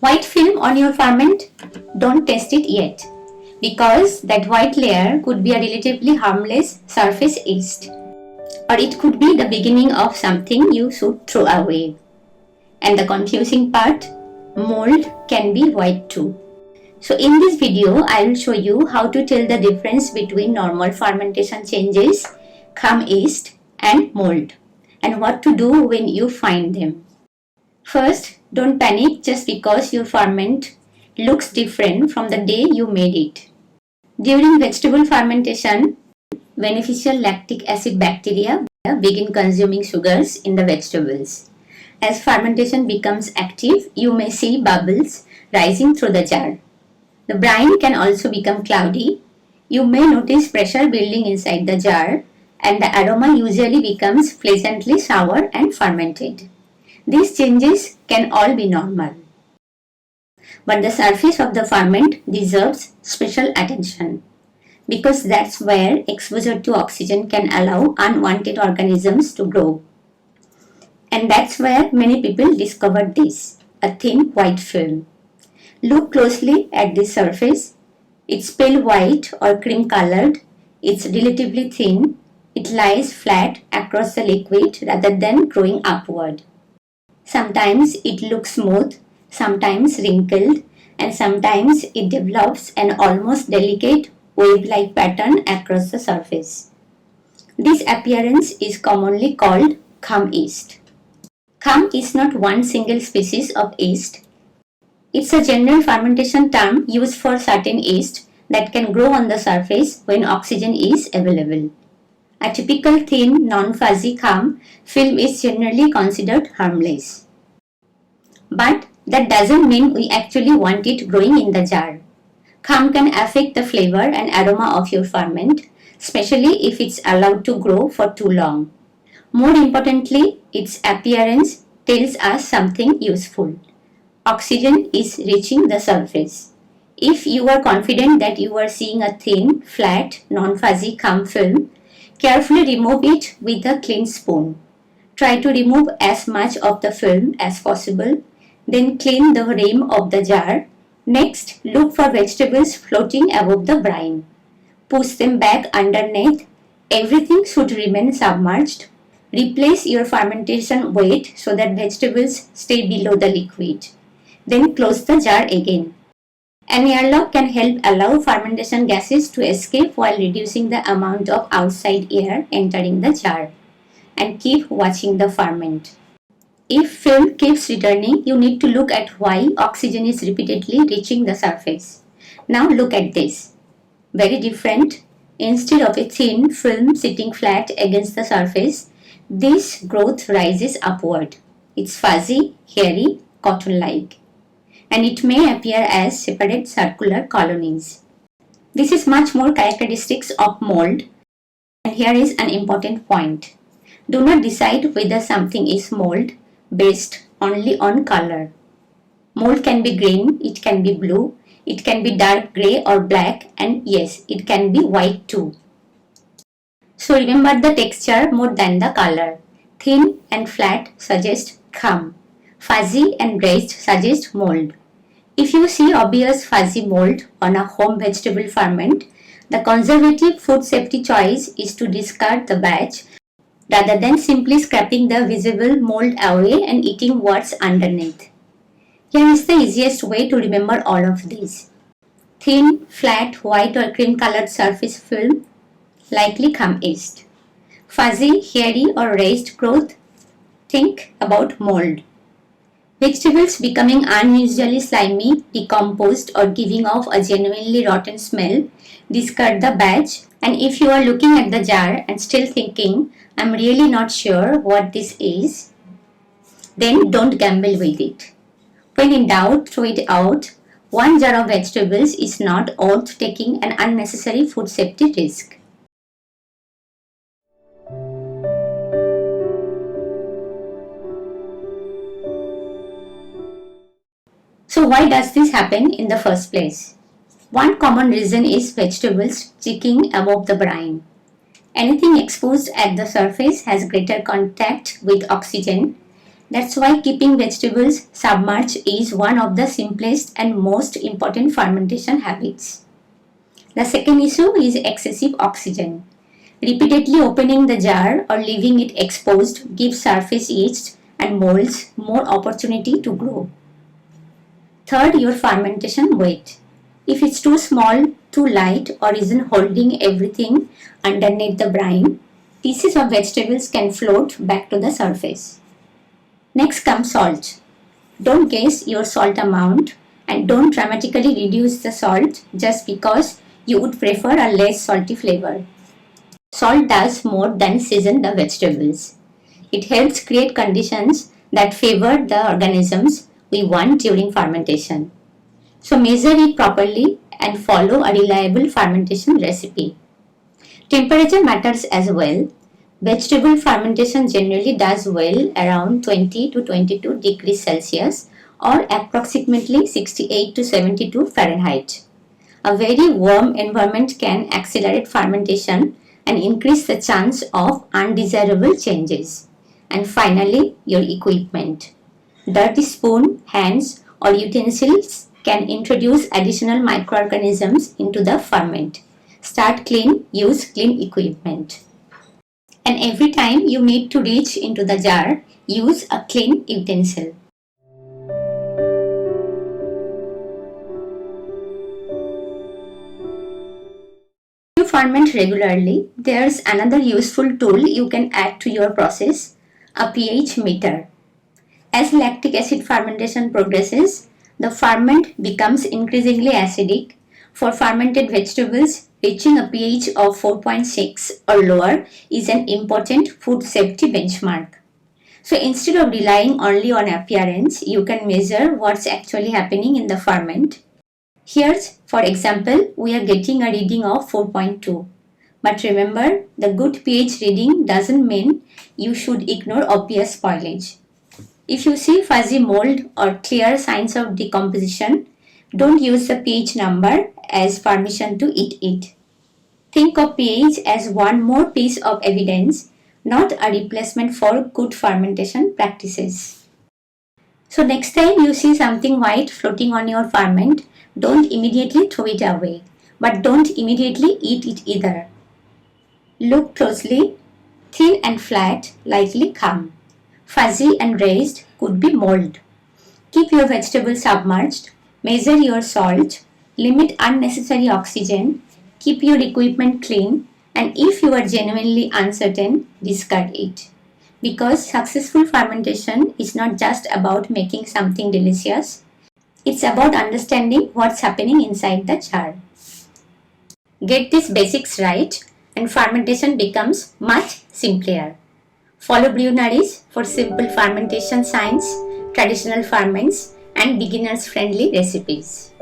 White film on your ferment? Don't test it yet, because that white layer could be a relatively harmless surface yeast, or it could be the beginning of something you should throw away. And the confusing part, mold can be white too. So in this video, I will show you how to tell the difference between normal fermentation changes, Kahm yeast and mold, and what to do when you find them. First, don't panic just because your ferment looks different from the day you made it. During vegetable fermentation, beneficial lactic acid bacteria begin consuming sugars in the vegetables. As fermentation becomes active, you may see bubbles rising through the jar. The brine can also become cloudy. You may notice pressure building inside the jar, and the aroma usually becomes pleasantly sour and fermented. These changes can all be normal. But the surface of the ferment deserves special attention, because that's where exposure to oxygen can allow unwanted organisms to grow. And that's where many people discovered this, a thin white film. Look closely at this surface. It's pale white or cream colored. It's relatively thin. It lies flat across the liquid rather than growing upward. Sometimes it looks smooth, sometimes wrinkled, and sometimes it develops an almost delicate wave-like pattern across the surface. This appearance is commonly called Kahm yeast. Kahm is not one single species of yeast. It's a general fermentation term used for certain yeast that can grow on the surface when oxygen is available. A typical thin, non-fuzzy Kahm film is generally considered harmless. But that doesn't mean we actually want it growing in the jar. Kahm can affect the flavor and aroma of your ferment, especially if it's allowed to grow for too long. More importantly, its appearance tells us something useful. Oxygen is reaching the surface. If you are confident that you are seeing a thin, flat, non-fuzzy Kahm film, carefully remove it with a clean spoon. Try to remove as much of the film as possible, then clean the rim of the jar. Next, look for vegetables floating above the brine. Push them back underneath. Everything should remain submerged. Replace your fermentation weight so that vegetables stay below the liquid. Then close the jar again. An airlock can help allow fermentation gases to escape while reducing the amount of outside air entering the jar. And keep watching the ferment. If film keeps returning, you need to look at why oxygen is repeatedly reaching the surface. Now look at this. Very different. Instead of a thin film sitting flat against the surface, this growth rises upward. It's fuzzy, hairy, cotton-like, and it may appear as separate circular colonies. This is much more characteristics of mold, and here is an important point. Do not decide whether something is mold based only on color. Mold can be green, it can be blue, it can be dark grey or black, and yes, it can be white too. So remember the texture more than the color. Thin and flat suggest Kahm. Fuzzy and raised suggest mold. If you see obvious fuzzy mold on a home vegetable ferment, the conservative food safety choice is to discard the batch rather than simply scraping the visible mold away and eating what's underneath. Here is the easiest way to remember all of these. Thin, flat, white or cream colored surface film, likely Kahm yeast. Fuzzy, hairy or raised growth, think about mold. Vegetables becoming unusually slimy, decomposed or giving off a genuinely rotten smell, discard the batch. And if you are looking at the jar and still thinking, I'm really not sure what this is, then don't gamble with it. When in doubt, throw it out. One jar of vegetables is not worth taking an unnecessary food safety risk. So why does this happen in the first place? One common reason is vegetables sticking above the brine. Anything exposed at the surface has greater contact with oxygen, That's why keeping vegetables submerged is one of the simplest and most important fermentation habits. The second issue is excessive oxygen. Repeatedly opening the jar or leaving it exposed gives surface yeast and molds more opportunity to grow. Third, your fermentation weight. If it's too small, too light, or isn't holding everything underneath the brine, pieces of vegetables can float back to the surface. Next comes salt. Don't guess your salt amount and don't dramatically reduce the salt just because you would prefer a less salty flavor. Salt does more than season the vegetables. It helps create conditions that favor the organisms we want during fermentation. So measure it properly and follow a reliable fermentation recipe. Temperature matters as well. Vegetable fermentation generally does well around 20 to 22 degrees Celsius or approximately 68 to 72 Fahrenheit. A very warm environment can accelerate fermentation and increase the chance of undesirable changes. And finally, your equipment. Dirty spoon, hands, or utensils can introduce additional microorganisms into the ferment. Start clean, use clean equipment. And every time you need to reach into the jar, use a clean utensil. To ferment regularly, there's another useful tool you can add to your process, a pH meter. As lactic acid fermentation progresses, the ferment becomes increasingly acidic. For fermented vegetables, reaching a pH of 4.6 or lower is an important food safety benchmark. So instead of relying only on appearance, you can measure what's actually happening in the ferment. Here, for example, we are getting a reading of 4.2. But remember, the good pH reading doesn't mean you should ignore obvious spoilage. If you see fuzzy mold or clear signs of decomposition, don't use the pH number as permission to eat it. Think of pH as one more piece of evidence, not a replacement for good fermentation practices. So next time you see something white floating on your ferment, don't immediately throw it away, but don't immediately eat it either. Look closely. Thin and flat, likely Kahm. Fuzzy and raised could be mold. Keep your vegetables submerged. Measure your salt. Limit unnecessary oxygen. Keep your equipment clean. And if you are genuinely uncertain, discard it. Because successful fermentation is not just about making something delicious. It's about understanding what's happening inside the jar. Get these basics right and fermentation becomes much simpler. Follow Brew for simple fermentation science, traditional ferments, and beginners-friendly recipes.